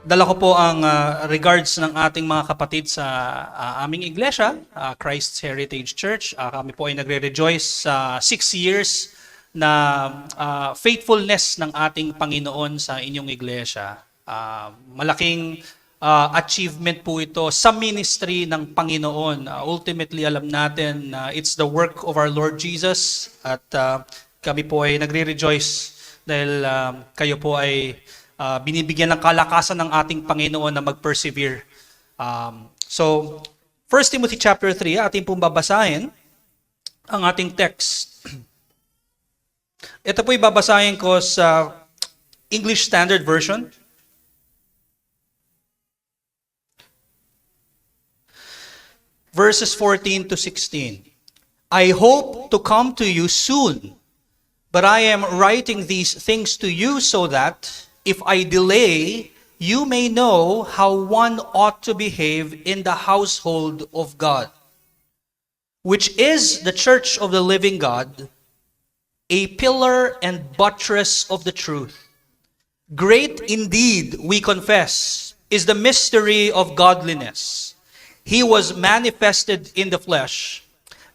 Dala ko po ang regards ng ating mga kapatid sa aming iglesia, Christ's Heritage Church. Kami po ay nagre-rejoice sa 6 years na faithfulness ng ating Panginoon sa inyong iglesia. Malaking achievement po ito sa ministry ng Panginoon. Ultimately, alam natin it's the work of our Lord Jesus at kami po ay nagre-rejoice dahil kayo po ay binibigyan ng kalakasan ng ating Panginoon na mag-persevere. So, 1 Timothy chapter 3, ating pong babasahin ang ating text. Ito po babasahin ko sa English Standard Version. Verses 14 to 16. I hope to come to you soon, but I am writing these things to you so that if I delay, you may know how one ought to behave in the household of God, which is the church of the living God, a pillar and buttress of the truth. Great indeed, we confess, is the mystery of godliness. He was manifested in the flesh,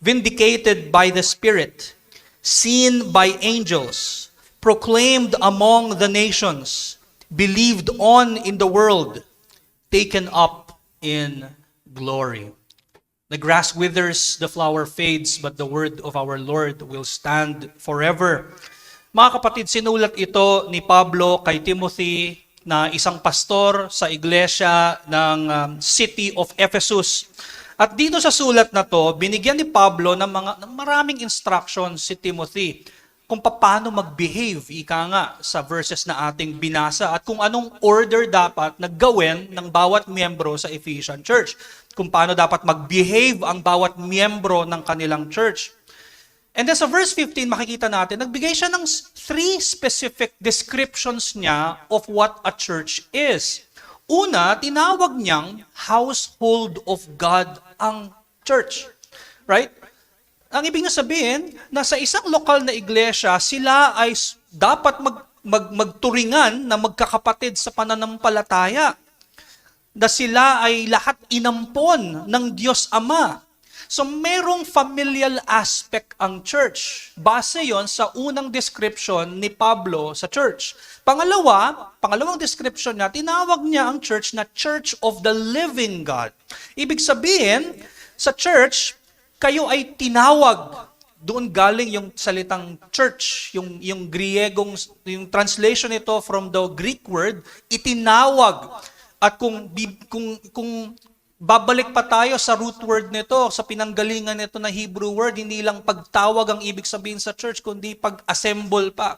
vindicated by the Spirit, seen by angels, proclaimed among the nations, believed on in the world, taken up in glory. The grass withers, the flower fades, but the word of our Lord will stand forever. Mga kapatid, sinulat ito ni Pablo kay Timothy na isang pastor sa iglesia ng city of Ephesus. At dito sa sulat na to, binigyan ni Pablo ng maraming instructions si Timothy kung paano mag-behave, ika nga, sa verses na ating binasa at kung anong order dapat na gawin ng bawat miyembro sa Ephesian Church. Kung paano dapat mag-behave ang bawat miyembro ng kanilang church. And then sa verse 15, makikita natin, nagbigay siya ng 3 specific descriptions niya of what a church is. Una, tinawag niyang household of God ang church. Right? Ang ibig na sabihin, na sa isang lokal na iglesia, sila ay dapat magturingan na magkakapatid sa pananampalataya. Na sila ay lahat inampon ng Diyos Ama. So merong familial aspect ang church. Base yon sa unang description ni Pablo sa church. Pangalawang description niya, tinawag niya ang church na Church of the Living God. Ibig sabihin, sa church, kayo ay tinawag. Doon galing yung salitang church, yung Griegong, yung translation nito from the Greek word, itinawag. At kung babalik pa tayo sa root word nito, sa pinanggalingan nito na Hebrew word, hindi lang pagtawag ang ibig sabihin sa church, kundi pag-assemble pa.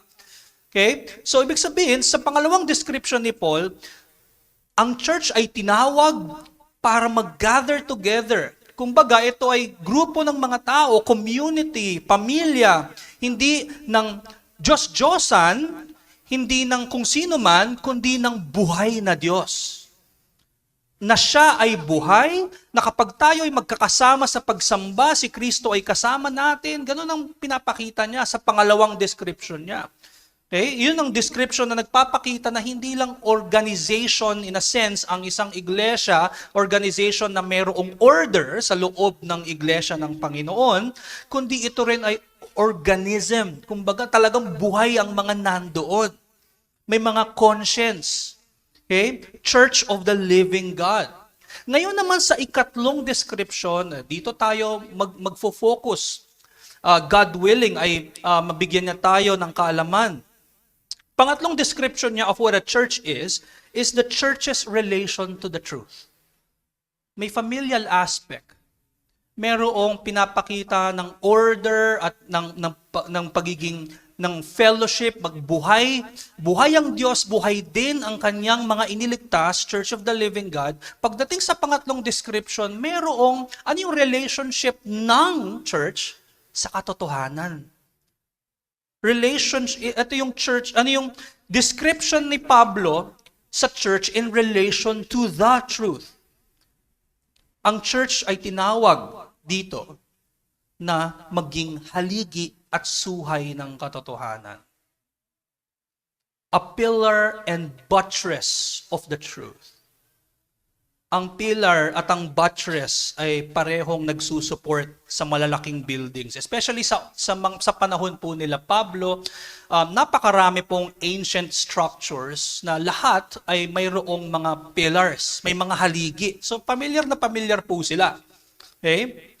Okay? So ibig sabihin, sa pangalawang description ni Paul, ang church ay tinawag para mag-gather together. Kumbaga, ito ay grupo ng mga tao, community, pamilya, hindi ng Diyos-Diyosan, hindi ng kung sino man, kundi ng buhay na Diyos. Na siya ay buhay, na kapag tayo ay magkakasama sa pagsamba, si Kristo ay kasama natin, ganun ang pinapakita niya sa pangalawang description niya. Okay? Yun ang description na nagpapakita na hindi lang organization in a sense ang isang iglesia, organization na mayroong order sa loob ng iglesia ng Panginoon, kundi ito rin ay organism. Kumbaga talagang buhay ang mga nandoon. May mga conscience. Okay? Church of the Living God. Ngayon naman sa ikatlong description, dito tayo magfo-focus. God willing ay mabigyan niya tayo ng kaalaman. Pangatlong description niya of what a church is the church's relation to the truth. May familial aspect. Merong pinapakita ng order at ng pagiging ng fellowship, magbuhay. Buhay ang Diyos, buhay din ang kanyang mga iniligtas, Church of the Living God. Pagdating sa pangatlong description, merong ano yung relationship ng church sa katotohanan. Relationship, ito yung church, ano yung description ni Pablo sa church in relation to the truth. Ang church ay tinawag dito na maging haligi at suhay ng katotohanan. a pillar and buttress of the truth. Ang pillar at ang buttress ay parehong nagsusupport sa malalaking buildings. Especially sa panahon po nila Pablo, napakarami pong ancient structures na lahat ay mayroong mga pillars, may mga haligi. So familiar na familiar po sila. Okay?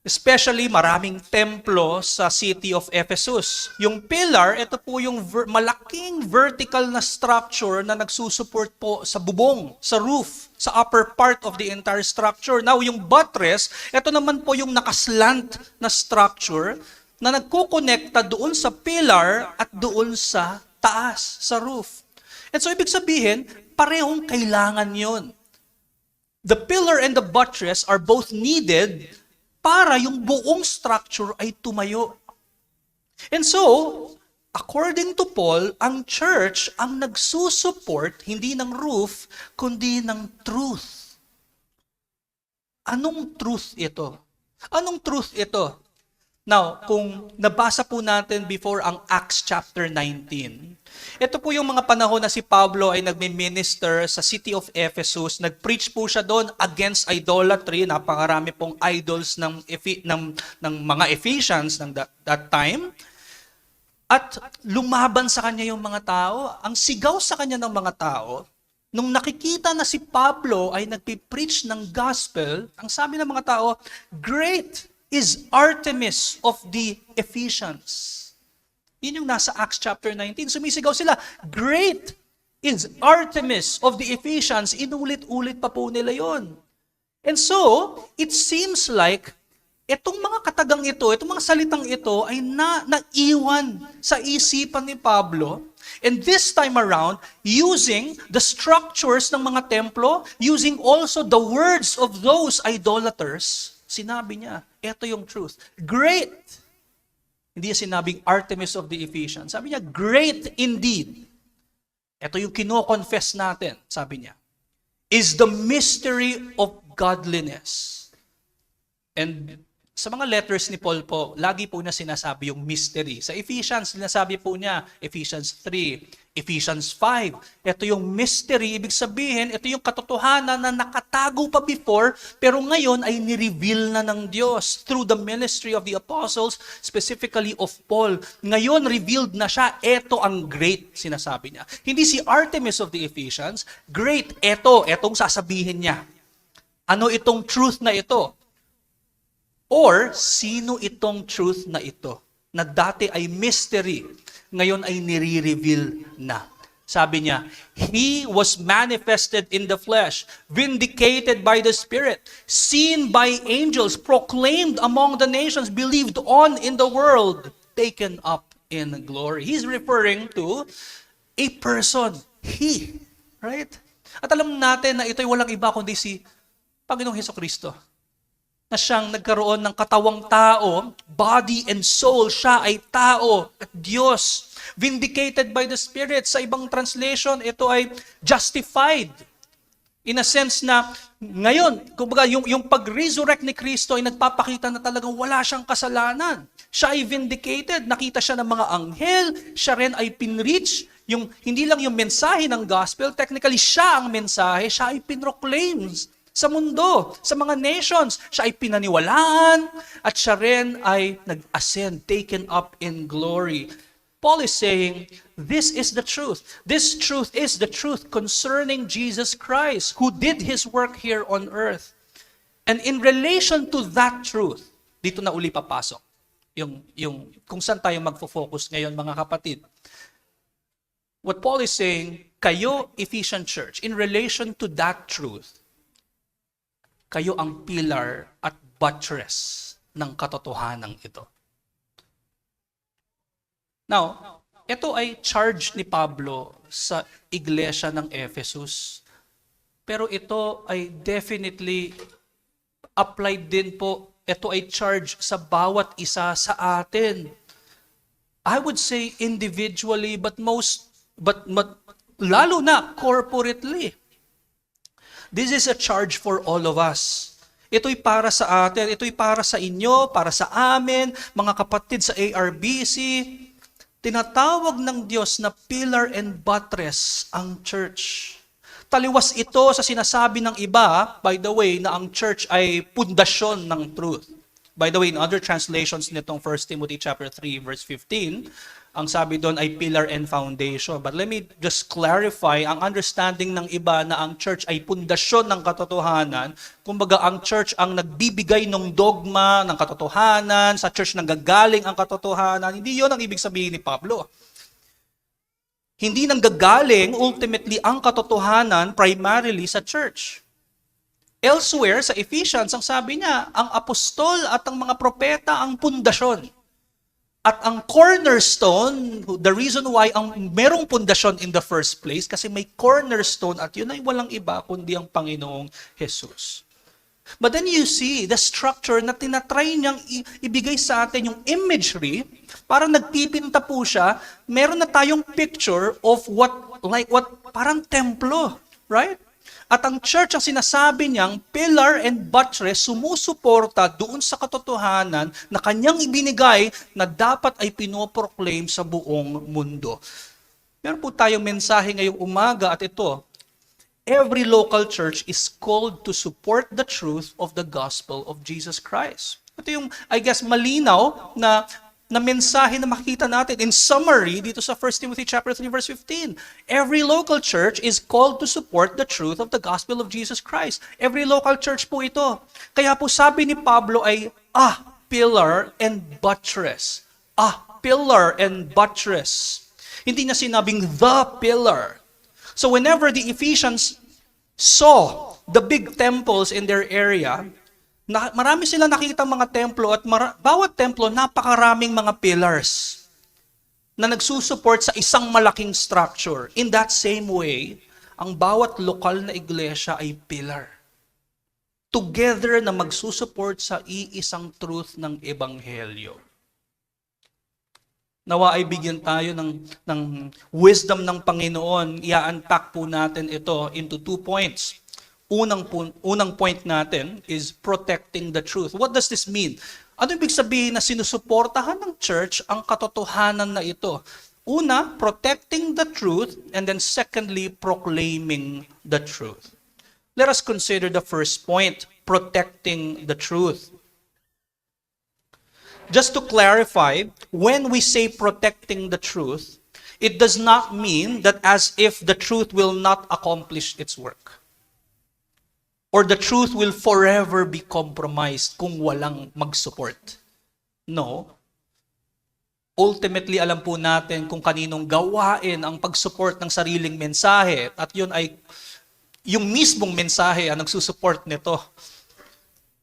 Especially maraming templo sa city of Ephesus. Yung pillar, ito po yung malaking vertical na structure na nagsusupport po sa bubong, sa roof, sa upper part of the entire structure. Now, yung buttress, ito naman po yung nakaslant na structure na nagkukonekta doon sa pillar at doon sa taas, sa roof. And so, ibig sabihin, parehong kailangan yun. The pillar and the buttress are both needed para yung buong structure ay tumayo. And so, according to Paul, ang church ang nagsusupport hindi ng roof, kundi ng truth. Anong truth ito? Anong truth ito? Now, kung nabasa po natin before ang Acts chapter 19, ito po yung mga panahon na si Pablo ay nagme-minister sa city of Ephesus. Nag-preach po siya doon against idolatry. Napakarami pong idols ng mga Ephesians ng that time. At lumaban sa kanya yung mga tao. Ang sigaw sa kanya ng mga tao, nung nakikita na si Pablo ay nagpipreach ng gospel, ang sabi ng mga tao, "Great is Artemis of the Ephesians." Yun yung nasa Acts chapter 19. Sumisigaw sila, "Great is Artemis of the Ephesians." Inulit-ulit pa po nila yon. And so, it seems like itong mga katagang ito, itong mga salitang ito ay naiwan sa isipan ni Pablo. And this time around, using the structures ng mga templo, using also the words of those idolaters, sinabi niya, ito yung truth. Great. Hindi niya sinabing Artemis of the Ephesians. Sabi niya, great indeed. Ito yung kino-confess natin, sabi niya, is the mystery of godliness. And sa mga letters ni Paul po, lagi po niya sinasabi yung mystery. Sa Ephesians, sinasabi po niya, Ephesians 3, Ephesians 5. Ito yung mystery, ibig sabihin, ito yung katotohanan na nakatago pa before, pero ngayon ay nireveal na ng Diyos through the ministry of the apostles, specifically of Paul. Ngayon, revealed na siya, ito ang great, sinasabi niya. Hindi si Artemis of the Ephesians, great, etong sasabihin niya. Ano itong truth na ito? Or, sino itong truth na ito? Na dati ay mystery, ngayon ay nire-reveal na. Sabi niya, He was manifested in the flesh, vindicated by the Spirit, seen by angels, proclaimed among the nations, believed on in the world, taken up in glory. He's referring to a person, He. Right? At alam natin na ito'y walang iba kundi si Panginoong Hesukristo, na siyang nagkaroon ng katawang tao, body and soul, siya ay tao at Diyos. Vindicated by the Spirit. Sa ibang translation, ito ay justified. In a sense na, ngayon, kumbaga, yung pag-resurrect ni Kristo ay nagpapakita na talagang wala siyang kasalanan. Siya ay vindicated. Nakita siya ng mga anghel. Siya rin ay pinreach. Hindi lang yung mensahe ng gospel, technically siya ang mensahe, siya ay pinroclaims sa mundo, sa mga nations. Siya ay pinaniwalaan at siya rin ay nag-ascend, taken up in glory. Paul is saying, this is the truth. This truth is the truth concerning Jesus Christ who did His work here on earth. And in relation to that truth, dito na uli papasok. Yung kung saan tayo magfo-focus ngayon mga kapatid. What Paul is saying, kayo, Ephesian Church, in relation to that truth, kayo ang pillar at buttress ng katotohanan ito. Now, ito ay charge ni Pablo sa iglesia ng Ephesus. Pero ito ay definitely applied din po, ito ay charge sa bawat isa sa atin. I would say individually, but lalo na corporately. This is a charge for all of us. Ito'y para sa atin, ito'y para sa inyo, para sa amin, mga kapatid sa ARBC. Tinatawag ng Diyos na pillar and buttress ang church. Taliwas ito sa sinasabi ng iba, by the way, na ang church ay pundasyon ng truth. By the way, in other translations nitong 1 Timothy chapter 3 verse 15, ang sabi doon ay pillar and foundation. But let me just clarify, ang understanding ng iba na ang church ay pundasyon ng katotohanan, kumbaga ang church ang nagbibigay ng dogma ng katotohanan, sa church nanggagaling ang katotohanan, hindi yon ang ibig sabihin ni Pablo. Hindi nanggagaling ultimately ang katotohanan primarily sa church. Elsewhere, sa Ephesians, ang sabi niya, ang apostol at ang mga propeta ang pundasyon. At ang cornerstone, the reason why ang merong pundasyon in the first place, kasi may cornerstone at yun ay walang iba kundi ang Panginoong Jesus. But then you see the structure na tinatry niyang ibigay sa atin yung imagery, parang nagpipinta po siya, meron na tayong picture of what parang templo, right? At ang church, ang sinasabi niyang pillar and buttress, sumusuporta doon sa katotohanan na kanyang ibinigay na dapat ay pinoproclaim sa buong mundo. Meron po tayong mensahe ngayong umaga at ito, every local church is called to support the truth of the gospel of Jesus Christ. Ito yung, I guess, malinaw na mensahe na makita natin in summary dito sa 1 Timothy chapter 3 verse 15. Every local church is called to support the truth of the gospel of Jesus Christ. Every local church po ito. Kaya po sabi ni Pablo ay pillar and buttress. Pillar and buttress. Hindi niya sinabing the pillar. So whenever the Ephesians saw the big temples in their area, marami sila nakitang mga templo at bawat templo napakaraming mga pillars na nagsusupport sa isang malaking structure. In that same way, ang bawat lokal na iglesia ay pillar. Together na magsusupport sa iisang truth ng Ebanghelyo. Nawa ay bigyan tayo ng wisdom ng Panginoon. I-unpack po natin ito into 2 points. Unang point natin is protecting the truth. What does this mean? Ano ibig sabihin na sinusuportahan ng church ang katotohanan na ito? Una, protecting the truth, and then secondly, proclaiming the truth. Let us consider the first point, protecting the truth. Just to clarify, when we say protecting the truth, it does not mean that as if the truth will not accomplish its work. Or the truth will forever be compromised kung walang mag-support. No. Ultimately, alam po natin kung kaninong gawain ang pag-support ng sariling mensahe. At yun ay, yung mismong mensahe ang nagsusupport nito.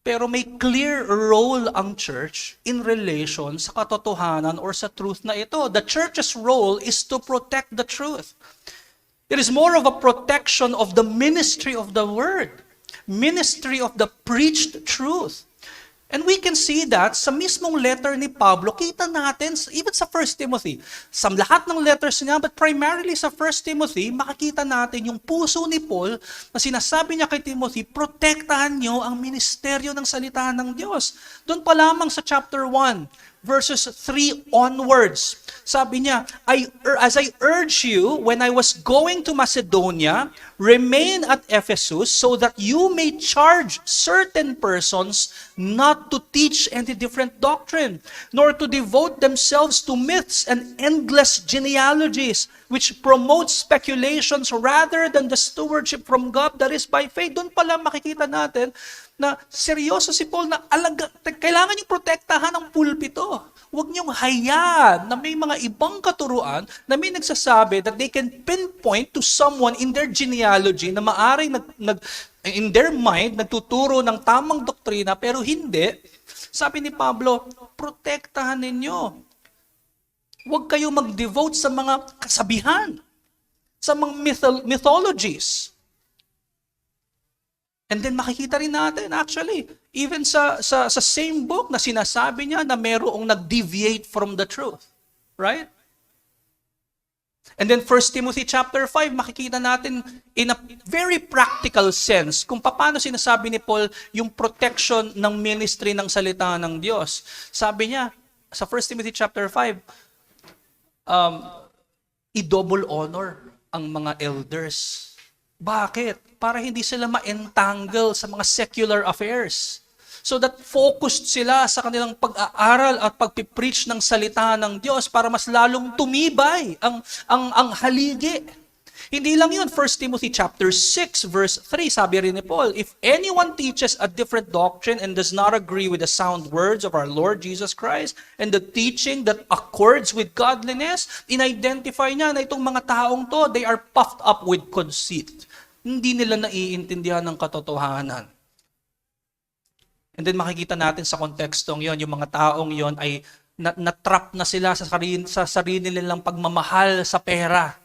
Pero may clear role ang church in relation sa katotohanan or sa truth na ito. The church's role is to protect the truth. It is more of a protection of the ministry of the word. Ministry of the preached truth. And we can see that sa mismong letter ni Pablo, kita natin, even sa 1 Timothy, sa lahat ng letters niya, but primarily sa 1 Timothy, makikita natin yung puso ni Paul na sinasabi niya kay Timothy, protektahan niyo ang ministeryo ng salita ng Diyos. Doon pa lamang sa chapter 1, verses 3 onwards. Sabi niya, as I urge you, when I was going to Macedonia, remain at Ephesus so that you may charge certain persons not to teach any different doctrine, nor to devote themselves to myths and endless genealogies, which promote speculations rather than the stewardship from God that is by faith. Doon pala makikita natin na seryoso si Paul na kailangan niyong protektahan ang pulpito. Huwag niyong hayaan na may mga ibang katuruan na may nagsasabi that they can pinpoint to someone in their genealogy na maaring in their mind nagtuturo ng tamang doktrina pero hindi. Sabi ni Pablo, protektahan ninyo. Huwag kayo mag-devote sa mga kasabihan, sa mga mythologies. And then makikita rin natin actually, even sa same book na sinasabi niya na merong nag-deviate from the truth. Right? And then 1 Timothy chapter 5, makikita natin in a very practical sense kung paano sinasabi ni Paul yung protection ng ministry ng salita ng Diyos. Sabi niya sa 1 Timothy chapter 5, um, i-double honor ang mga elders. Bakit? Para hindi sila ma-entangle sa mga secular affairs. So that focused sila sa kanilang pag-aaral at pagpipreach ng salita ng Diyos para mas lalong tumibay ang haligi. Hindi lang yun, 1 Timothy chapter 6 verse 3, sabi rin ni Paul, if anyone teaches a different doctrine and does not agree with the sound words of our Lord Jesus Christ and the teaching that accords with godliness, in-identify niya na itong mga taong to, they are puffed up with conceit. Hindi nila naiintindihan ng katotohanan. And then makikita natin sa kontekstong yon, yung mga taong yon ay na-trap na sila sa sarili nilang pagmamahal sa pera.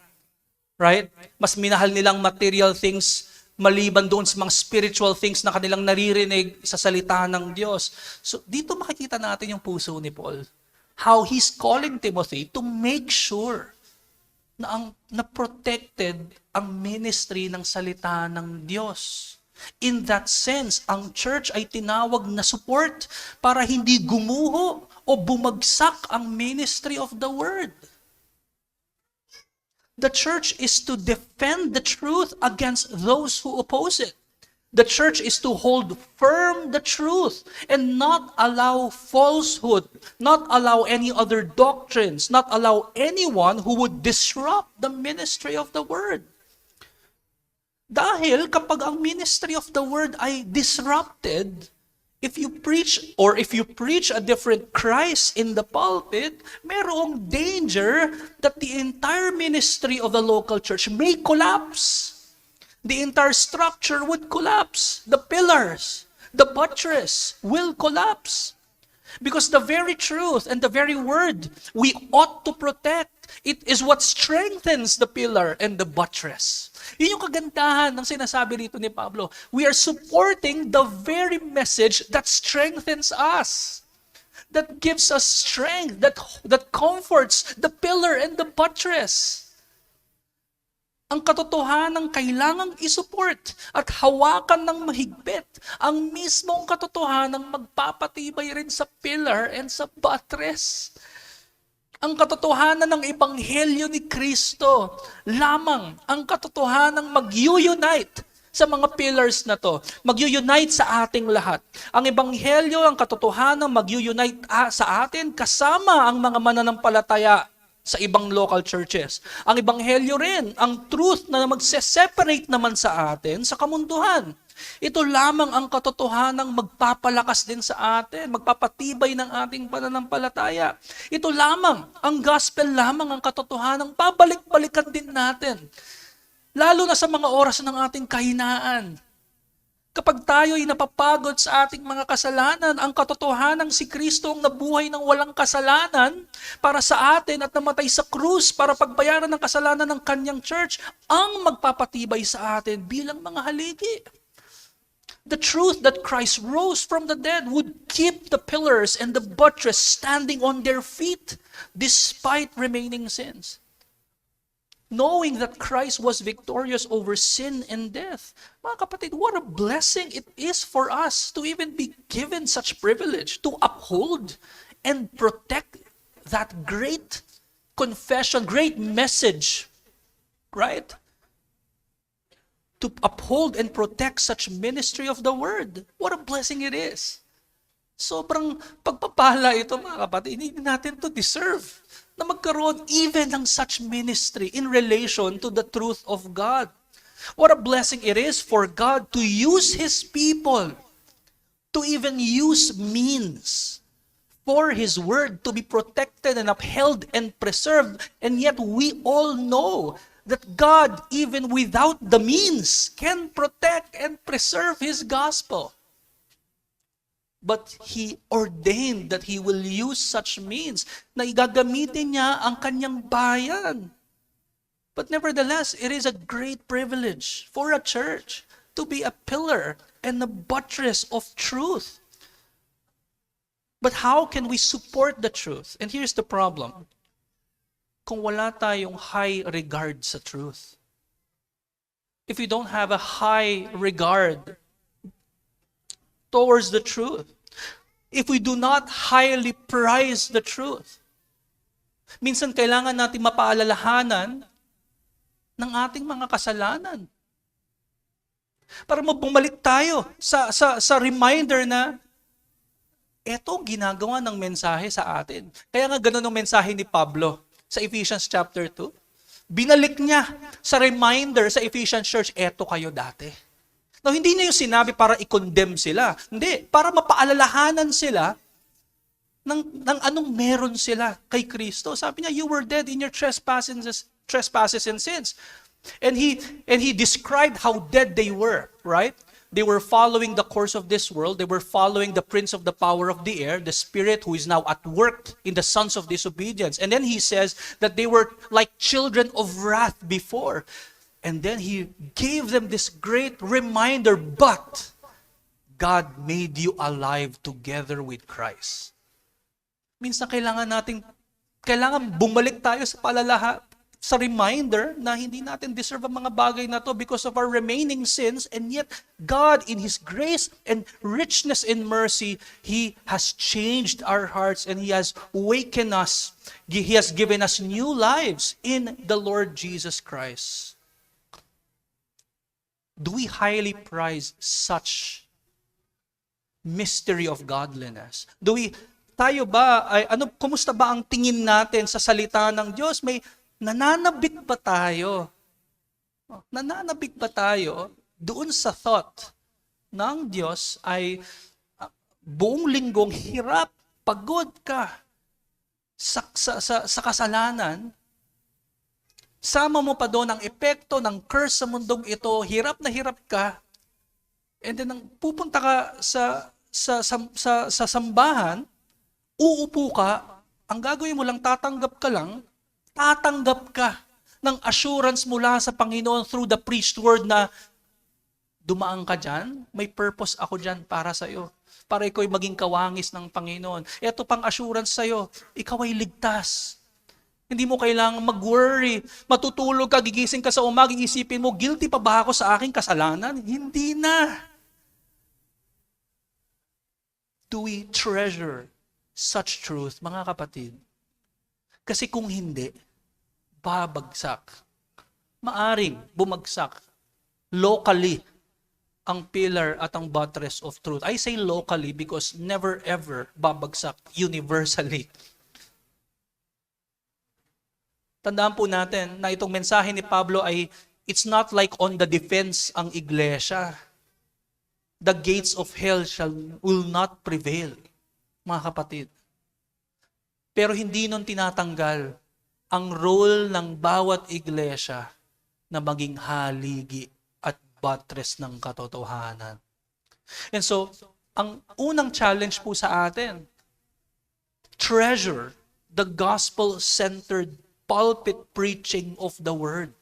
Right? Mas minahal nilang material things maliban doon sa mga spiritual things na kanilang naririnig sa salita ng Diyos. So dito makikita natin yung puso ni Paul. How he's calling Timothy to make sure na protected ang ministry ng salita ng Diyos. In that sense, ang church ay tinawag na support para hindi gumuho o bumagsak ang ministry of the word. The church is to defend the truth against those who oppose it. The church is to hold firm the truth and not allow falsehood, not allow any other doctrines, not allow anyone who would disrupt the ministry of the word. Dahil kapag ang ministry of the word ay disrupted, if you preach a different Christ in the pulpit, merong danger that the entire ministry of the local church may collapse. The entire structure would collapse. The pillars, the buttress will collapse. Because the very truth and the very word we ought to protect, it is what strengthens the pillar and the buttress. Yun yung kagandahan ng sinasabi rito ni Pablo. We are supporting the very message that strengthens us. That gives us strength, that comforts the pillar and the buttress. Ang katotohanan kailangang isupport at hawakan ng mahigpit ang mismong katotohanan magpapatibay rin sa pillar and sa buttress. Ang katotohanan ng ebanghelyo ni Kristo lamang ang katotohanan mag-unite sa mga pillars na to. Mag-unite sa ating lahat. Ang ebanghelyo, ang katotohanan mag-unite sa atin kasama ang mga mananampalataya sa ibang local churches. Ang ebanghelyo rin, ang truth na magse-separate naman sa atin sa kamunduhan. Ito lamang ang katotohanang magpapalakas din sa atin, magpapatibay ng ating pananampalataya. Ito lamang, ang gospel lamang ang katotohanang babalik-balikan din natin. Lalo na sa mga oras ng ating kahinaan. Kapag tayo'y napapagod sa ating mga kasalanan, ang katotohanang si Kristo ang nabuhay ng walang kasalanan para sa atin at namatay sa krus para pagbayaran ng kasalanan ng kanyang church, ang magpapatibay sa atin bilang mga haligi. The truth that Christ rose from the dead would keep the pillars and the buttress standing on their feet despite remaining sins. Knowing that Christ was victorious over sin and death. Mga kapatid, what a blessing it is for us to even be given such privilege, to uphold and protect that great confession, great message, right? To uphold and protect such ministry of the word. What a blessing it is. Sobrang pagpapala ito, mga kapatid. Hindi natin to deserve na magkaroon even ng such ministry in relation to the truth of God. What a blessing it is for God to use His people, to even use means for His word to be protected and upheld and preserved. And yet we all know that God, even without the means, can protect and preserve His gospel. But He ordained that He will use such means na igagamitin niya ang kanyang bayan. But nevertheless, it is a great privilege for a church to be a pillar and a buttress of truth. But how can we support the truth? And here's the problem. Kung wala tayong high regard sa truth, if we don't have a high regard towards the truth, if we do not highly prize the truth, Minsan kailangan natin mapaalalahanan ng ating mga kasalanan. Para bumalik tayo sa reminder na eto ginagawa ng mensahe sa atin. Kaya nga ganun ang mensahe ni Pablo sa Ephesians chapter 2. Binalik niya sa reminder sa Ephesians church, eto kayo dati. Now, hindi niya yung sinabi para i-condemn sila. Hindi, para mapaalalahanan sila ng anong meron sila kay Kristo. Sabi niya, you were dead in your trespasses and sins. And he described how dead they were, right? They were following the course of this world. They were following the prince of the power of the air, the spirit who is now at work in the sons of disobedience. And then he says that they were like children of wrath before. And then he gave them this great reminder, but God made you alive together with Christ. Minsan kailangan bumalik tayo sa reminder na hindi natin deserve ang mga bagay na to because of our remaining sins, and yet God in His grace and richness in mercy, He has changed our hearts and He has awakened us. He has given us new lives in the Lord Jesus Christ. Do we highly prize such mystery of godliness? Tayo ba, kumusta ba ang tingin natin sa salita ng Diyos? May nananabik ba tayo? Nananabik ba tayo doon sa thought ng Diyos ay buong linggong hirap, pagod ka sa kasalanan, sama mo pa doon ang epekto ng curse sa mundong ito, hirap na hirap ka, and then pupunta ka sa sambahan, uupo ka, ang gagawin mo lang, tatanggap ka ng assurance mula sa Panginoon through the preached word na dumaan ka dyan, may purpose ako dyan para sa'yo. Para ikaw ay maging kawangis ng Panginoon. Ito pang assurance sa'yo, ikaw ay ligtas. Hindi mo kailangang mag-worry. Matutulog ka, gigising ka sa umaga, isipin mo, guilty pa ba ako sa aking kasalanan? Hindi na. Do we treasure such truth, mga kapatid? Kasi kung hindi, babagsak. Maaring bumagsak locally ang pillar at ang buttress of truth. I say locally because never ever babagsak universally. Tandaan po natin na itong mensahe ni Pablo ay it's not like on the defense ang iglesia. The gates of hell will not prevail, mga kapatid. Pero hindi nun tinatanggal ang role ng bawat iglesia na maging haligi at buttress ng katotohanan. And so, ang unang challenge po sa atin, treasure the gospel-centered pulpit preaching of the word.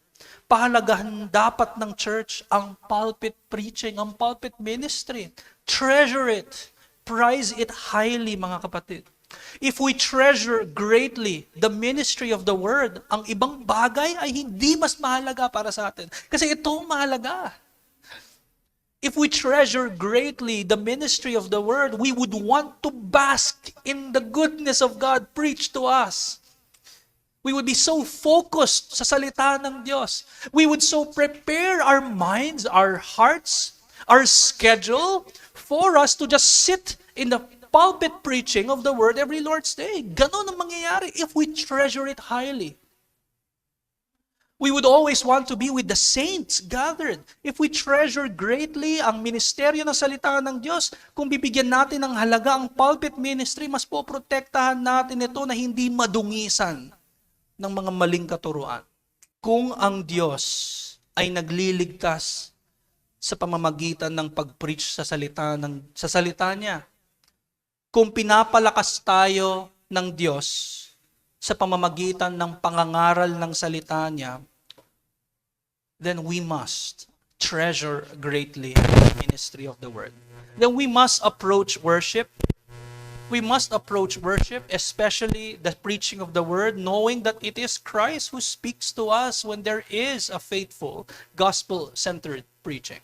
Pahalagahan dapat ng church ang pulpit preaching, ang pulpit ministry. Treasure it. Prize it highly, mga kapatid. If we treasure greatly the ministry of the word, ang ibang bagay ay hindi mas mahalaga para sa atin. Kasi ito mahalaga. If we treasure greatly the ministry of the word, we would want to bask in the goodness of God preached to us. We would be so focused sa salita ng Diyos. We would so prepare our minds, our hearts, our schedule for us to just sit in the pulpit preaching of the word every Lord's Day. Ganon ang mangyayari if we treasure it highly. We would always want to be with the saints gathered. If we treasure greatly ang ministeryo ng salita ng Diyos, kung bibigyan natin ng halaga ang pulpit ministry, mas poprotektahan natin ito na hindi madungisan ng mga maling katuruan. Kung ang Diyos ay nagliligtas sa pamamagitan ng pag-preach sa salita niya, kung pinapalakas tayo ng Diyos sa pamamagitan ng pangangaral ng salita niya, then we must treasure greatly the ministry of the word. Then we must approach worship. We must approach worship, especially the preaching of the word, knowing that it is Christ who speaks to us when there is a faithful, gospel-centered preaching.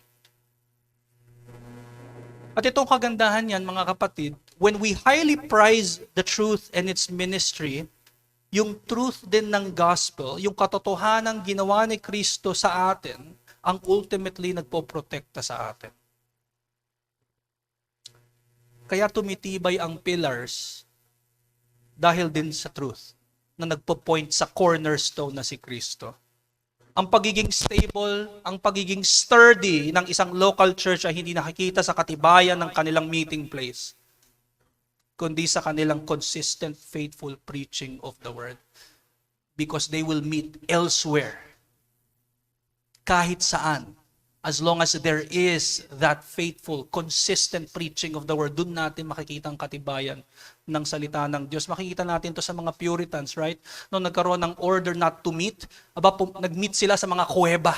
At itong kagandahan yan, mga kapatid, when we highly prize the truth and its ministry, yung truth din ng gospel, yung katotohanan ginawa ni Kristo sa atin, ang ultimately nagpoprotekta sa atin. Kaya tumitibay ang pillars dahil din sa truth na nagpo-point sa cornerstone na si Kristo. Ang pagiging stable, ang pagiging sturdy ng isang local church ay hindi nakikita sa katibayan ng kanilang meeting place, kundi sa kanilang consistent, faithful preaching of the word. Because they will meet elsewhere, kahit saan. As long as there is that faithful, consistent preaching of the word, dun natin makikita ang katibayan ng salita ng Diyos. Makikita natin to sa mga Puritans, right? Nung nagkaroon ng order not to meet, nag-meet sila sa mga kuweba,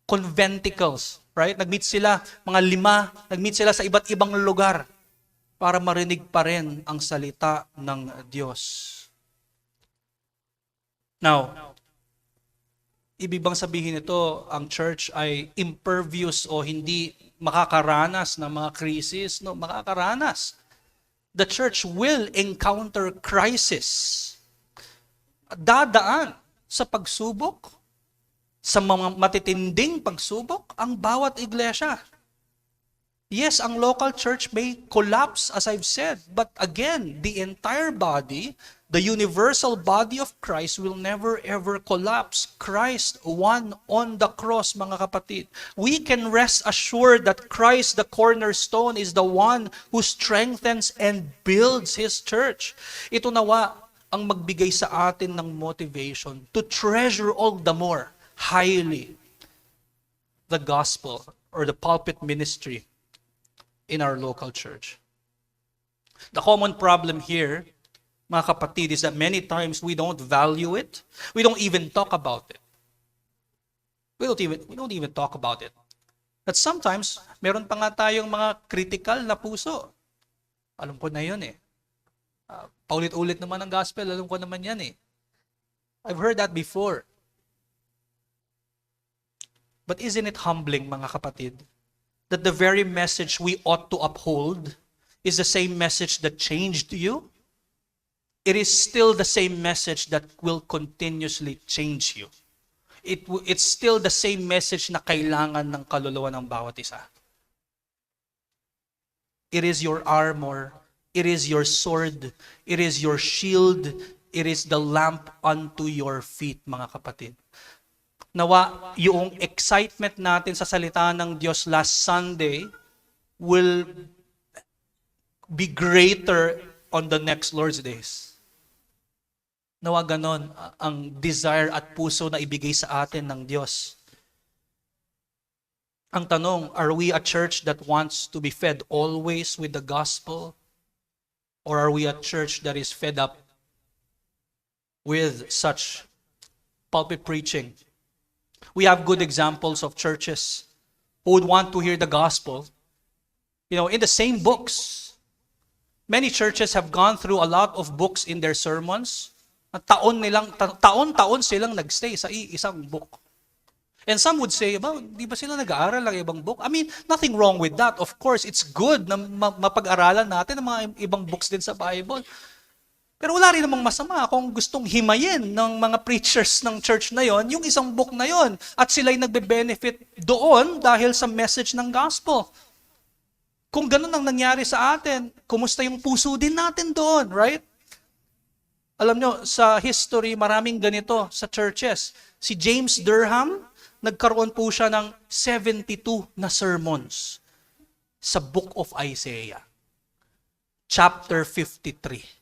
conventicles, right? Nag-meet sila, mga 5, nag-meet sila sa iba't ibang lugar para marinig pa rin ang salita ng Diyos. Now, ibig bang sabihin ito, ang church ay impervious o hindi makakaranas ng mga crisis? No, makakaranas. The church will encounter crisis. Dadaan sa pagsubok, sa mga matitinding pagsubok, ang bawat iglesia. Yes, ang local church may collapse, as I've said, but again, the entire body, the universal body of Christ will never ever collapse. Christ won on the cross, mga kapatid. We can rest assured that Christ, the cornerstone, is the one who strengthens and builds His church. Ito nawa ang magbigay sa atin ng motivation to treasure all the more highly the gospel or the pulpit ministry in our local church. The common problem here, mga kapatid, is that many times we don't value it. We don't even talk about it. We don't even talk about it. That sometimes, meron pa nga tayong mga critical na puso. Alam ko na yun eh. Paulit-ulit naman ang gospel, alam ko naman yan eh. I've heard that before. But isn't it humbling, mga kapatid, that the very message we ought to uphold is the same message that changed you? It is still the same message that will continuously change you. It's still the same message na kailangan ng kaluluwa ng bawat isa. It is your armor. It is your sword. It is your shield. It is the lamp unto your feet, mga kapatid. Nawa, yung excitement natin sa salita ng Diyos last Sunday will be greater on the next Lord's days. Nawa ganon ang desire at puso na ibigay sa atin ng Diyos. Ang tanong, are we a church that wants to be fed always with the gospel? Or are we a church that is fed up with such pulpit preaching? We have good examples of churches who would want to hear the gospel. You know, in the same books. Many churches have gone through a lot of books in their sermons. Taon-taon silang nagstay sa isang book. And some would say, di ba sila nag-aaral ng ibang book? I mean, nothing wrong with that. Of course, it's good na mapag-aralan natin ng mga ibang books din sa Bible. Pero wala rin namang masama kung gustong himayin ng mga preachers ng church na yon yung isang book na yon at sila'y nagbe-benefit doon dahil sa message ng gospel. Kung ganun ang nangyari sa atin, kumusta yung puso din natin doon, right? Alam nyo, sa history, maraming ganito sa churches. Si James Durham, nagkaroon po siya ng 72 na sermons sa Book of Isaiah. Chapter 53.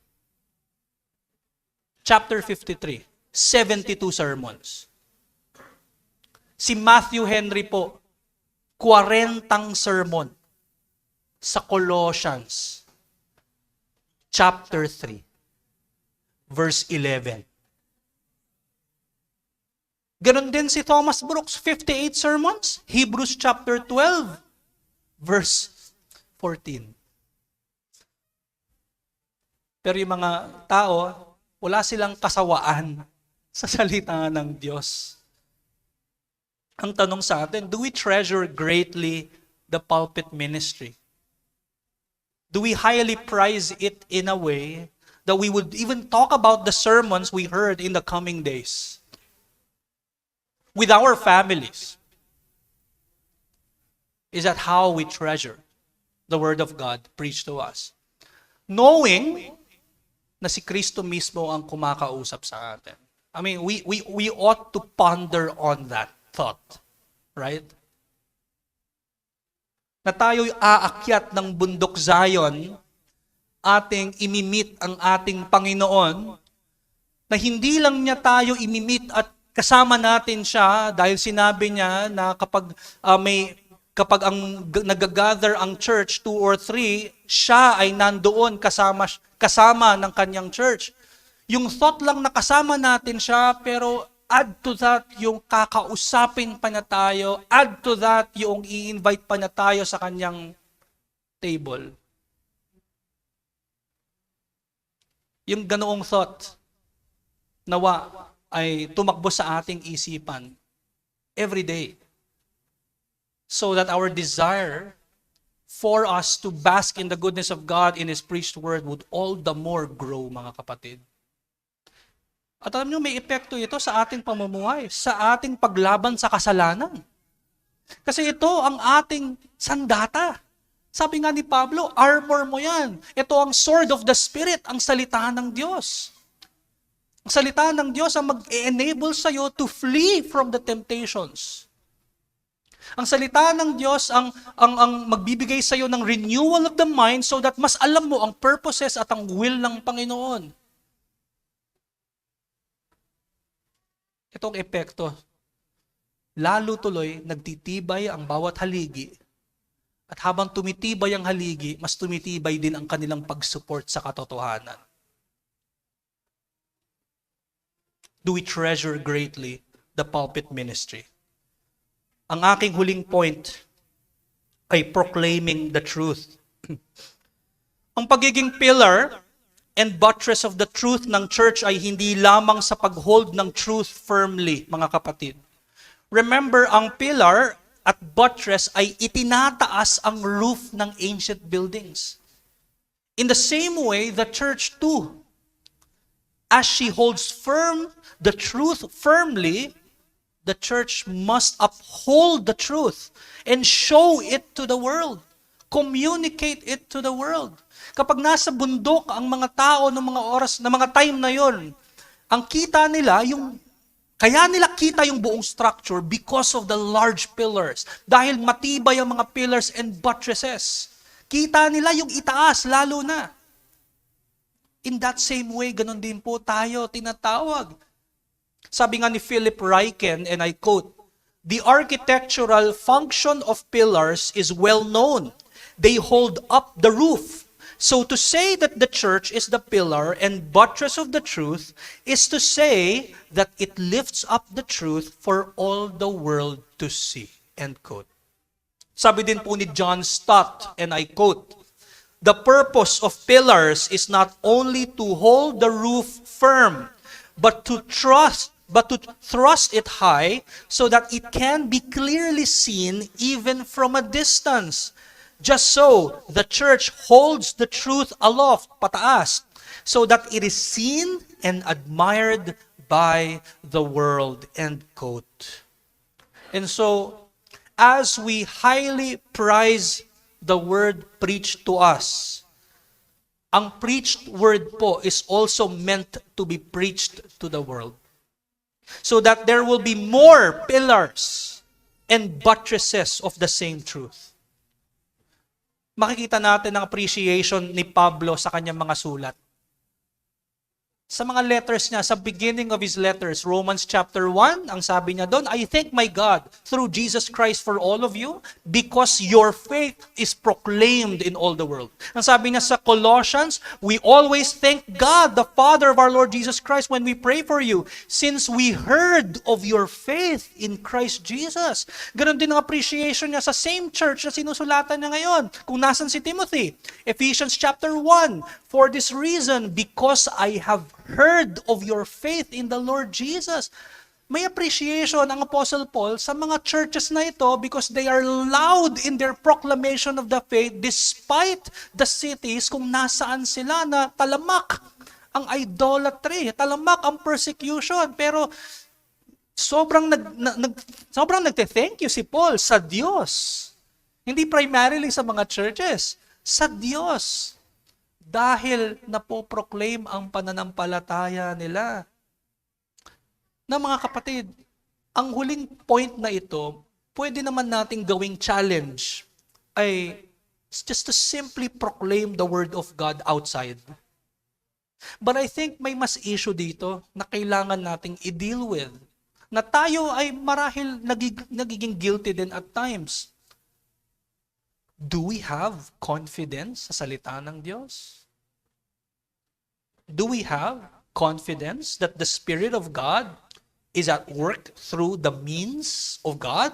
Chapter 53, 72 sermons. Si Matthew Henry po, 40 sermon sa Colossians, chapter 3, verse 11. Ganon din si Thomas Brooks, 58 sermons, Hebrews chapter 12, verse 14. Pero yung mga tao, wala silang kasawaan sa salita ng Diyos. Ang tanong sa atin, do we treasure greatly the pulpit ministry? Do we highly prize it in a way that we would even talk about the sermons we heard in the coming days with our families. Is that how we treasure the Word of God preached to us? Knowing na si Kristo mismo ang kumakausap sa atin. I mean, we ought to ponder on that thought. Right? Na tayo'y aakyat ng bundok Zion, ating imimit ang ating Panginoon, na hindi lang niya tayo imimit at kasama natin siya dahil sinabi niya na kapag ang nag-gather ang church, 2 or 3, siya ay nandoon kasama ng kanyang church. Yung thought lang na kasama natin siya, pero add to that yung kakausapin pa na tayo, add to that yung i-invite pa na tayo sa kanyang table. Yung ganoong thought, nawa ay tumakbo sa ating isipan every day. So that our desire for us to bask in the goodness of God in His preached word would all the more grow, mga kapatid. At alam niyo, may epekto ito sa ating pamumuhay, sa ating paglaban sa kasalanan. Kasi ito ang ating sandata. Sabi nga ni Pablo, armor mo yan. Ito ang sword of the Spirit, ang salita ng Diyos. Ang salita ng Diyos ang mag-enable sa'yo to flee from the temptations. Ang salita ng Diyos ang magbibigay sa iyo ng renewal of the mind so that mas alam mo ang purposes at ang will ng Panginoon. Itong epekto, lalo tuloy nagtitibay ang bawat haligi. At habang tumitibay ang haligi, mas tumitibay din ang kanilang pag-support sa katotohanan. Do we treasure greatly the pulpit ministry? Ang aking huling point ay proclaiming the truth. Ang pagiging pillar and buttress of the truth ng church ay hindi lamang sa paghold ng truth firmly, mga kapatid. Remember, ang pillar at buttress ay itinataas ang roof ng ancient buildings. In the same way, the church too, as she holds firm the truth firmly, the church must uphold the truth and show it to the world. Communicate it to the world. Kapag nasa bundok ang mga tao ng mga oras, ng mga time na yon, ang kita nila, kaya nila kita yung buong structure because of the large pillars. Dahil matibay ang mga pillars and buttresses. Kita nila yung itaas, lalo na. In that same way, ganun din po tayo tinatawag. Sabi nga ni Philip Ryken, and I quote, "The architectural function of pillars is well known. They hold up the roof. So to say that the church is the pillar and buttress of the truth is to say that it lifts up the truth for all the world to see." End quote. Sabi din po ni John Stott, and I quote, "The purpose of pillars is not only to hold the roof firm, but to thrust it high so that it can be clearly seen even from a distance. Just so, the church holds the truth aloft, pataas, so that it is seen and admired by the world." End quote. And so, as we highly prize the word preached to us, ang preached word po is also meant to be preached to the world. So that there will be more pillars and buttresses of the same truth. Makikita natin ang appreciation ni Pablo sa kanyang mga sulat. Sa mga letters niya, sa beginning of his letters, Romans chapter 1, ang sabi niya doon, "I thank my God through Jesus Christ for all of you because your faith is proclaimed in all the world." Ang sabi niya sa Colossians, "We always thank God, the Father of our Lord Jesus Christ, when we pray for you, since we heard of your faith in Christ Jesus." Ganon din ang appreciation niya sa same church na sinusulatan niya ngayon. Kung nasan si Timothy, Ephesians chapter 1, "For this reason, because I have heard of your faith in the Lord Jesus." May appreciation ang Apostle Paul sa mga churches na ito because they are loud in their proclamation of the faith despite the cities kung nasaan sila na talamak ang idolatry, talamak ang persecution. Pero sobrang nagte-thank you si Paul sa Diyos. Hindi primarily sa mga churches, sa Diyos. Dahil napoproclaim ang pananampalataya nila. Na mga kapatid, ang huling point na ito, pwede naman nating gawing challenge ay just to simply proclaim the word of God outside. But I think may mas issue dito na kailangan nating i-deal with. Na tayo ay marahil nagiging guilty din at times. Do we have confidence sa salita ng Diyos? Do we have confidence that the Spirit of God is at work through the means of God?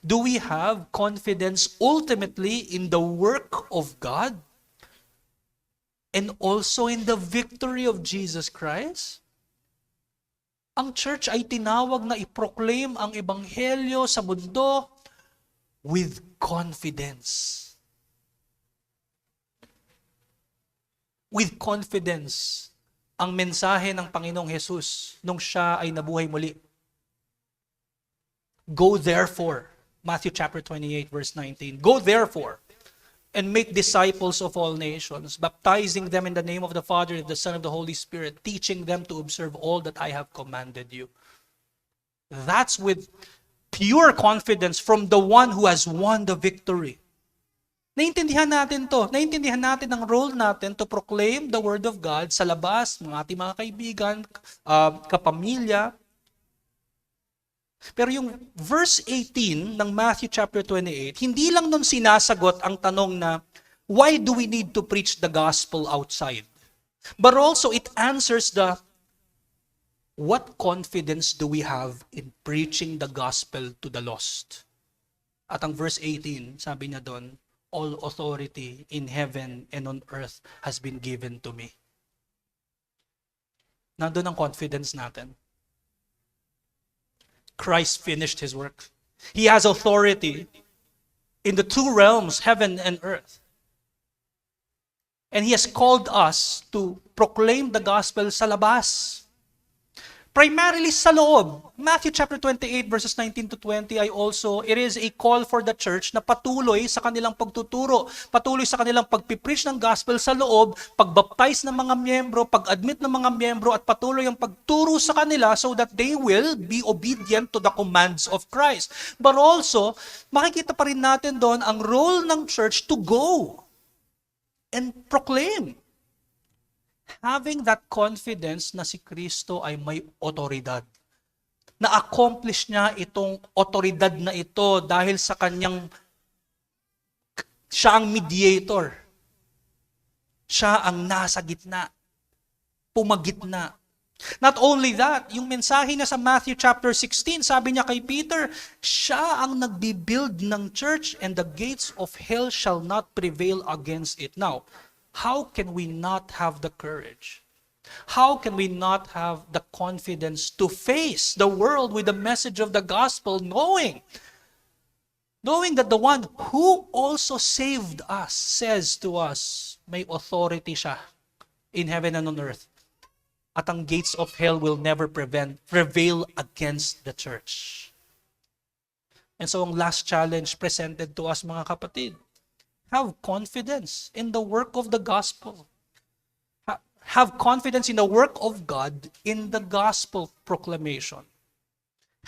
Do we have confidence ultimately in the work of God? And also in the victory of Jesus Christ? Ang church ay tinawag na i-proclaim ang ebanghelyo sa mundo with confidence. With confidence, ang mensahe ng Panginoong Jesus nung siya ay nabuhay muli. Go therefore, Matthew chapter 28 verse 19. Go therefore and make disciples of all nations, baptizing them in the name of the Father and the Son and the Holy Spirit, teaching them to observe all that I have commanded you. That's with pure confidence from the one who has won the victory. Naintindihan natin to. Naintindihan natin ang role natin to proclaim the word of God sa labas, ating mga kaibigan, kapamilya. Pero yung verse 18 ng Matthew chapter 28, hindi lang nun sinasagot ang tanong na, why do we need to preach the gospel outside? But also it answers the, what confidence do we have in preaching the gospel to the lost? At ang verse 18, sabi niya doon, all authority in heaven and on earth has been given to me. Nandun ang confidence natin. Christ finished his work. He has authority in the two realms, heaven and earth. And he has called us to proclaim the gospel sa labas. Primarily sa loob. Matthew chapter 28 verses 19 to 20 it is a call for the church na patuloy sa kanilang pagtuturo, patuloy sa kanilang pagpipreach ng gospel sa loob, pagbaptize ng mga miyembro, pag-admit ng mga miyembro at patuloy ang pagturo sa kanila so that they will be obedient to the commands of Christ. But also, makikita pa rin natin doon ang role ng church to go and proclaim. Having that confidence na si Kristo ay may otoridad. Na-accomplish niya itong otoridad na ito dahil sa kanyang, siya ang mediator. Siya ang nasa gitna. Pumagitna. Not only that, yung mensahe na sa Matthew chapter 16, sabi niya kay Peter, siya ang nagbibuild ng church and the gates of hell shall not prevail against it. Now, how can we not have the courage? How can we not have the confidence to face the world with the message of the gospel, knowing that the one who also saved us says to us, may authority siya in heaven and on earth. At ang gates of hell will never prevail against the church. And so ang last challenge presented to us, mga kapatid, have confidence in the work of the gospel. Have confidence in the work of God in the gospel proclamation.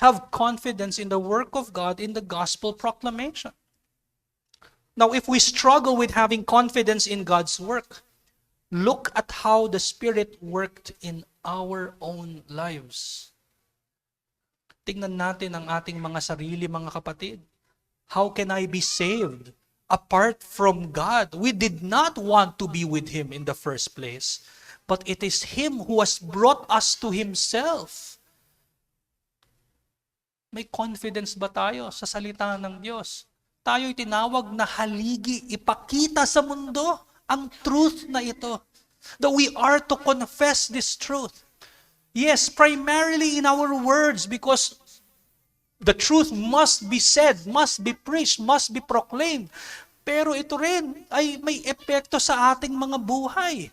Have confidence in the work of God in the gospel proclamation. Now, if we struggle with having confidence in God's work, look at how the Spirit worked in our own lives. Tingnan natin ang ating mga sarili, mga kapatid. How can I be saved apart from God? We did not want to be with Him in the first place, but it is Him who has brought us to Himself. May confidence ba tayo sa salita ng Diyos? Tayo'y tinawag na haligi, ipakita sa mundo ang truth na ito. That we are to confess this truth. Yes, primarily in our words, because the truth must be said, must be preached, must be proclaimed. Pero ito rin ay may epekto sa ating mga buhay.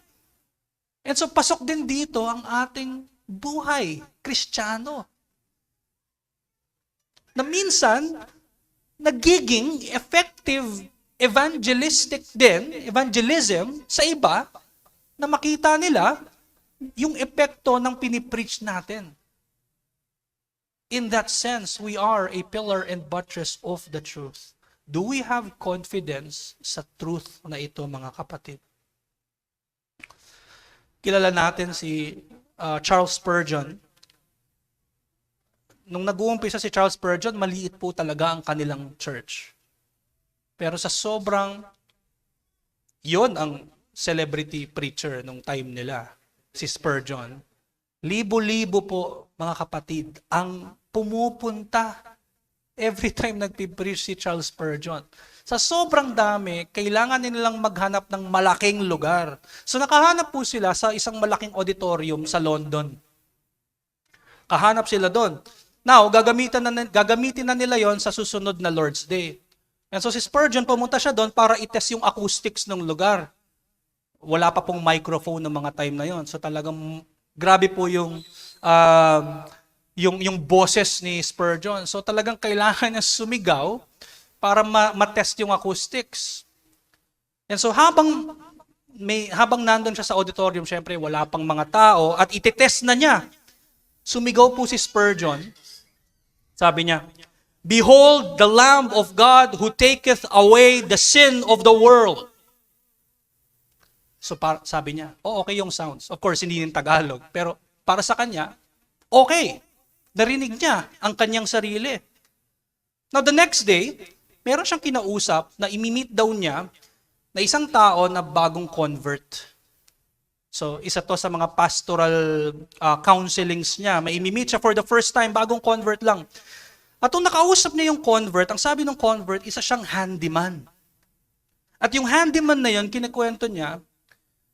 And so pasok din dito ang ating buhay, Kristiyano. Na minsan, nagiging effective evangelism sa iba na makita nila yung epekto ng pinipreach natin. In that sense, we are a pillar and buttress of the truth. Do we have confidence sa truth na ito, mga kapatid? Kilala natin si Charles Spurgeon. Nung nag-uumpisa si Charles Spurgeon, maliit po talaga ang kanilang church. Pero sa sobrang, yon ang celebrity preacher nung time nila, si Spurgeon. Libo-libo po, mga kapatid, ang pumupunta every time nagpipreach si Charles Spurgeon. Sa sobrang dami, kailangan nilang maghanap ng malaking lugar. So nakahanap po sila sa isang malaking auditorium sa London. Kahanap sila doon. Now, gagamitin na nila yon sa susunod na Lord's Day. And so si Spurgeon, pumunta siya doon para itest yung acoustics ng lugar. Wala pa pong microphone ng mga time na yon. So talagang grabe po yung boses ni Spurgeon. So talagang kailangan niya sumigaw para matest yung acoustics. And so habang nandun siya sa auditorium, syempre wala pang mga tao at itetest na niya. Sumigaw po si Spurgeon. Sabi niya, "Behold the Lamb of God who taketh away the sin of the world." So sabi niya, okay yung sounds. Of course, hindi yung Tagalog. Pero para sa kanya, okay. Narinig niya ang kanyang sarili. Now the next day, meron siyang kinausap na imimit daw niya na isang tao na bagong convert. So isa to sa mga pastoral counselings niya. May imimit siya for the first time, bagong convert lang. At nung nakausap niya yung convert, ang sabi ng convert, isa siyang handyman. At yung handyman na yun, kinikwento niya,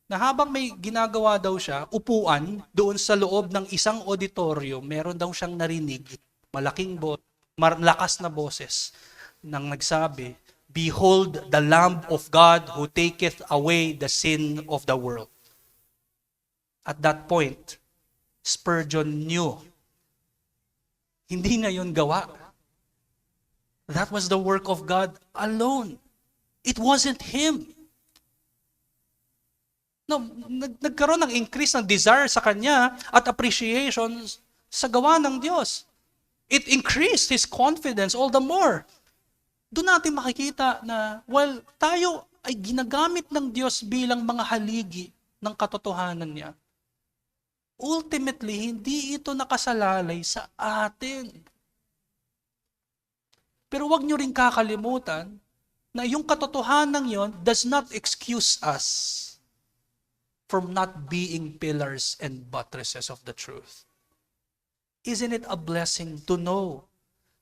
na habang may ginagawa daw siya, upuan doon sa loob ng isang auditorium, meron daw siyang narinig, malakas na boses, nang nagsabi, "Behold the Lamb of God who taketh away the sin of the world." At that point, Spurgeon knew, hindi na yun gawa. That was the work of God alone. It wasn't him. No, nagkaroon ng increase ng desire sa kanya at appreciation sa gawa ng Diyos. It increased his confidence all the more. Doon natin makikita na while tayo ay ginagamit ng Diyos bilang mga haligi ng katotohanan niya, ultimately, hindi ito nakasalalay sa atin. Pero wag nyo rin kakalimutan na yung katotohanan yon does not excuse us from not being pillars and buttresses of the truth. Isn't it a blessing to know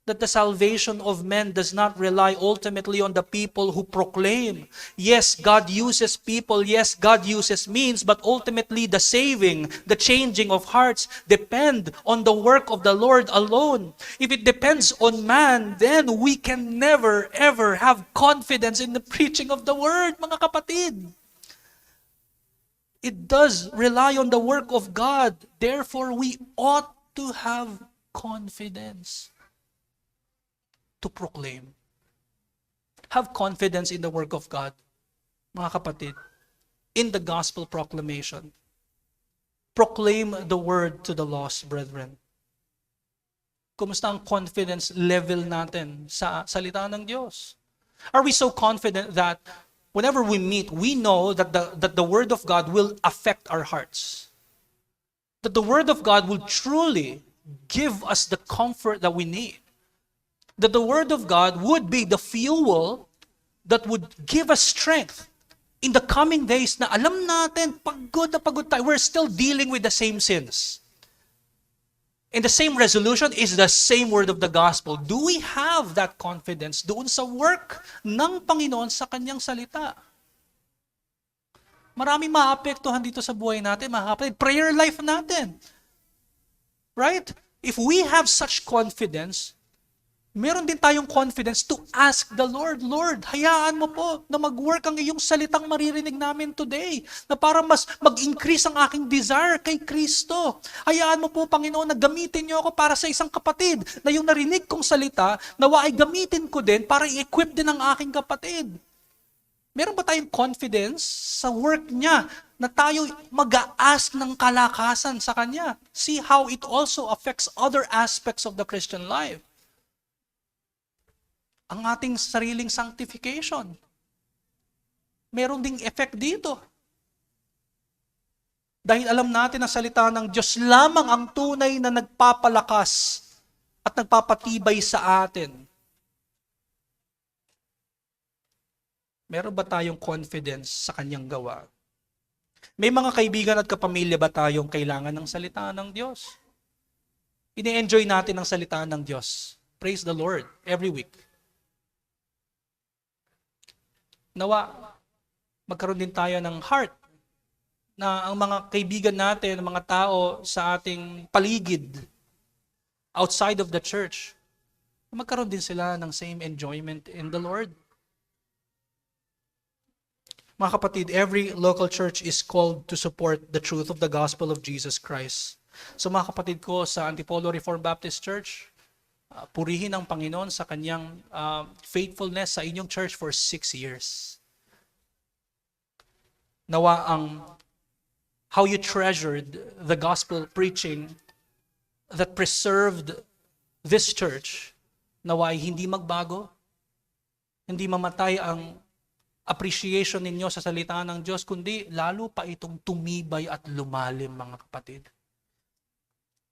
that the salvation of men does not rely ultimately on the people who proclaim? Yes, God uses people. Yes, God uses means. But ultimately, the saving, the changing of hearts depend on the work of the Lord alone. If it depends on man, then we can never, ever have confidence in the preaching of the word, mga kapatid. It does rely on the work of God. Therefore, we ought to have confidence to proclaim. Have confidence in the work of God, mga kapatid, in the gospel proclamation. Proclaim the word to the lost, brethren. Kumusta ang confidence level natin sa salita ng Diyos? Are we so confident that whenever we meet, we know that the word of God will affect our hearts? That the word of God will truly give us the comfort that we need? That the word of God would be the fuel that would give us strength in the coming days na alam natin, pagod na pagod tayo, we're still dealing with the same sins. And the same resolution is the same word of the gospel. Do we have that confidence doon sa work ng Panginoon sa kanyang salita? Maraming maapektuhan dito sa buhay natin, mga kapatid. Prayer life natin. Right? If we have such confidence, meron din tayong confidence to ask the Lord, Lord, hayaan mo po na mag-work ang iyong salitang maririnig namin today, na para mas mag-increase ang aking desire kay Kristo. Hayaan mo po, Panginoon, na gamitin niyo ako para sa isang kapatid, na yung narinig kong salita, nawa ay gamitin ko din para i-equip din ang aking kapatid. Meron ba tayong confidence sa work niya na tayo mag-a-ask ng kalakasan sa Kanya? See how it also affects other aspects of the Christian life. Ang ating sariling sanctification. Meron ding effect dito. Dahil alam natin na salita ng Diyos lamang ang tunay na nagpapalakas at nagpapatibay sa atin. Meron ba tayong confidence sa Kanyang gawa? May mga kaibigan at kapamilya ba tayong kailangan ng salita ng Diyos? Ine-enjoy natin ang salita ng Diyos. Praise the Lord every week. Nawa, magkaroon din tayo ng heart na ang mga kaibigan natin, ang mga tao sa ating paligid, outside of the church, magkaroon din sila ng same enjoyment in the Lord. Mga kapatid, every local church is called to support the truth of the gospel of Jesus Christ. So mga kapatid ko sa Antipolo Reformed Baptist Church, purihin ang Panginoon sa kanyang faithfulness sa inyong church for 6 years. Nawa ang how you treasured the gospel preaching that preserved this church, nawa ay hindi magbago, hindi mamatay ang appreciation ninyo sa salita ng Diyos, kundi lalo pa itong tumibay at lumalim, mga kapatid.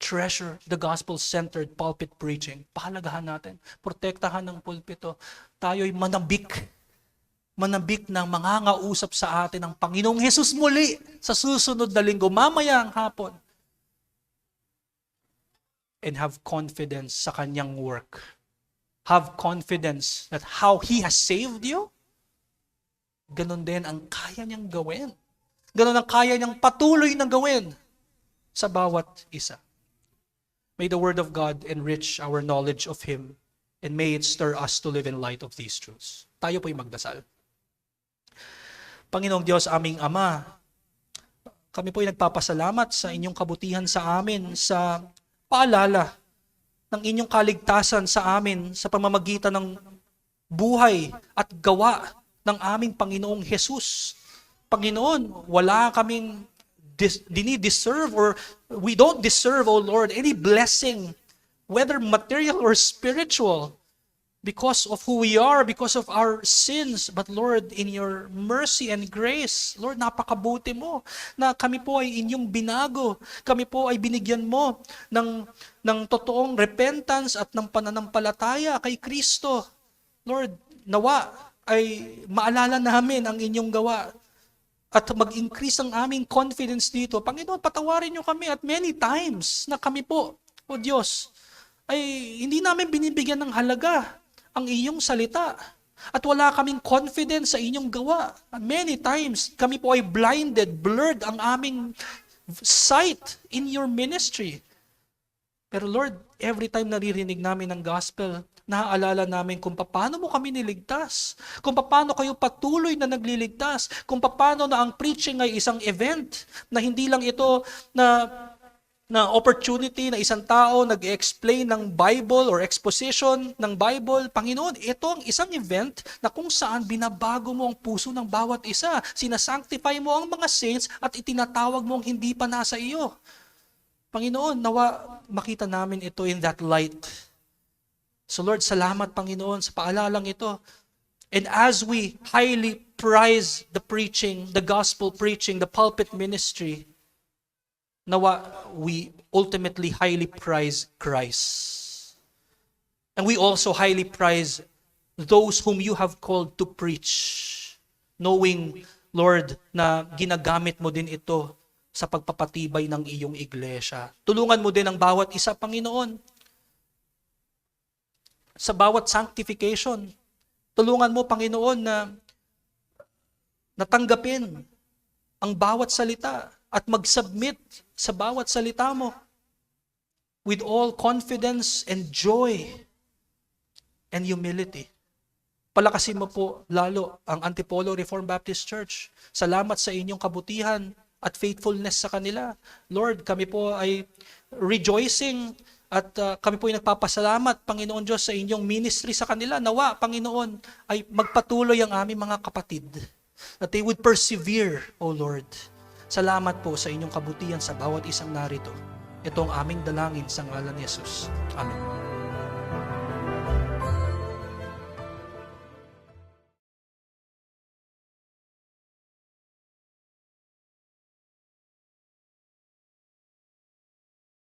Treasure the gospel-centered pulpit preaching. Pahalagahan natin. Protektahan ng pulpito. Tayo'y manabik ng mangangausap sa atin ng Panginoong Hesus muli sa susunod na linggo, mamaya ang hapon. And have confidence sa Kanyang work. Have confidence that how He has saved you, ganun din ang kaya niyang gawin. Ganun ang kaya niyang patuloy na gawin sa bawat isa. May the Word of God enrich our knowledge of Him, and may it stir us to live in light of these truths. Tayo po'y magdasal. Panginoong Diyos, aming Ama, kami po'y nagpapasalamat sa inyong kabutihan sa amin, sa paalala ng inyong kaligtasan sa amin sa pamamagitan ng buhay at gawa ng aming Panginoong Hesus. Panginoon, wala kaming dini-deserve, or we don't deserve, O Lord, any blessing, whether material or spiritual, because of who we are, because of our sins. But Lord, in your mercy and grace, Lord, napakabuti mo na kami po ay inyong binago. Kami po ay binigyan mo ng totoong repentance at ng pananampalataya kay Kristo. Lord, nawa ay maalala namin ang inyong gawa at mag-increase ang aming confidence dito. Panginoon, patawarin niyo kami at many times na kami po, O Diyos, ay hindi namin binibigyan ng halaga ang iyong salita. At wala kaming confidence sa inyong gawa. Many times, kami po ay blinded, blurred ang aming sight in your ministry. Pero Lord, every time naririnig namin ang gospel, naaalala namin kung paano mo kami niligtas, kung paano kayo patuloy na nagliligtas, kung paano na ang preaching ay isang event, na hindi lang ito na opportunity na isang tao nag-explain ng Bible or exposition ng Bible. Panginoon, ito ang isang event na kung saan binabago mo ang puso ng bawat isa, sinasanctify mo ang mga saints at itinatawag mo ang hindi pa nasa iyo. Panginoon, nawa makita namin ito in that light. So Lord, salamat Panginoon sa paalalang ito. And as we highly prize the preaching, the gospel preaching, the pulpit ministry, nawa we ultimately highly prize Christ. And we also highly prize those whom you have called to preach, knowing, Lord, na ginagamit mo din ito sa pagpapatibay ng iyong iglesia. Tulungan mo din ang bawat isa, Panginoon, sa bawat sanctification. Tulungan mo, Panginoon, na natanggapin ang bawat salita at mag-submit sa bawat salita mo with all confidence and joy, and humility. Palakasin mo po lalo ang Antipolo Reformed Baptist Church. Salamat sa inyong kabutihan at faithfulness sa kanila. Lord, kami po ay rejoicing at kami po ay nagpapasalamat, Panginoon Diyos, sa inyong ministry sa kanila. Nawa, Panginoon, ay magpatuloy ang aming mga kapatid. That they would persevere, O Lord. Salamat po sa inyong kabutihan sa bawat isang narito. Ito ang aming dalangin sa ngalan ni Jesus. Amen.